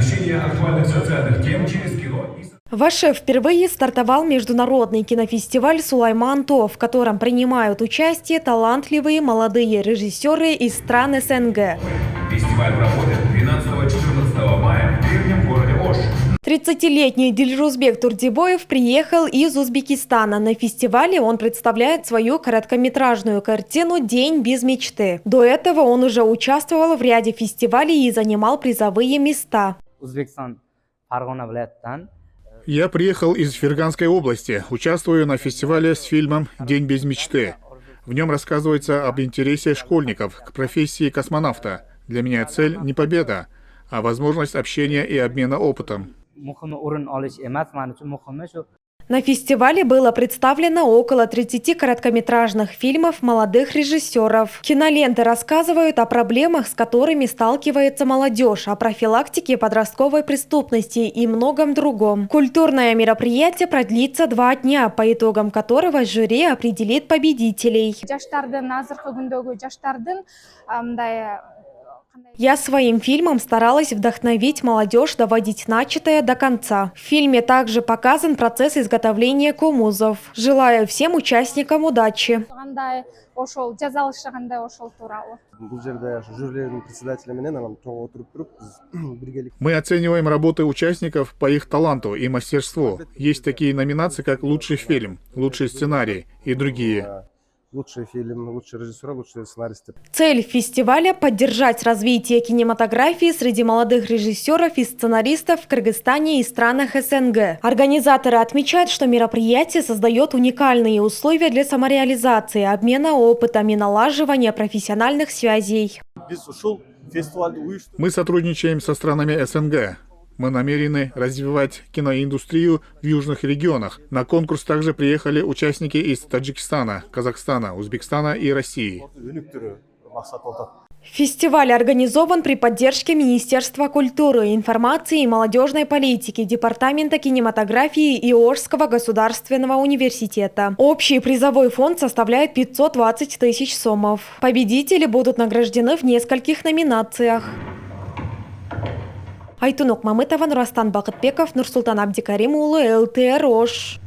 освещение актуальных социальных тем через кино. В Аше впервые стартовал международный кинофестиваль «Сулайман-То», в котором принимают участие талантливые молодые режиссеры из стран СНГ. Фестиваль проходит 12-14 мая в древнем городе Ош. 30-летний Дильжузбек Турдибоев приехал из Узбекистана. На фестивале он представляет свою короткометражную картину «День без мечты». До этого он уже участвовал в ряде фестивалей и занимал призовые места. Я приехал из Ферганской области, участвую на фестивале с фильмом «День без мечты». В нем рассказывается об интересе школьников к профессии космонавта. Для меня цель не победа, а возможность общения и обмена опытом. На фестивале было представлено около 30 короткометражных фильмов молодых режиссеров. Киноленты рассказывают о проблемах, с которыми сталкивается молодежь, о профилактике подростковой преступности и многом другом. Культурное мероприятие продлится 2 дня, по итогам которого жюри определит победителей. Я своим фильмом старалась вдохновить молодежь доводить начатое до конца. В фильме также показан процесс изготовления комузов. Желаю всем участникам удачи. Мы оцениваем работы участников по их таланту и мастерству. Есть такие номинации, как «Лучший фильм», «Лучший сценарий» и другие. Лучший фильм, лучший режиссер, лучшие сценаристы. Цель фестиваля – поддержать развитие кинематографии среди молодых режиссеров и сценаристов в Кыргызстане и странах СНГ. Организаторы отмечают, что мероприятие создает уникальные условия для самореализации, обмена опытом и налаживания профессиональных связей. Мы сотрудничаем со странами СНГ. Мы намерены развивать киноиндустрию в южных регионах. На конкурс также приехали участники из Таджикистана, Казахстана, Узбекистана и России. Фестиваль организован при поддержке Министерства культуры, информации и молодежной политики, Департамента кинематографии и Ошского государственного университета. Общий призовой фонд составляет 520 тысяч сомов. Победители будут награждены в нескольких номинациях. Айтунук Мамытова, Нурастан Бакытбеков, Нурсултан Абдикарим улы, ЛТР Ош.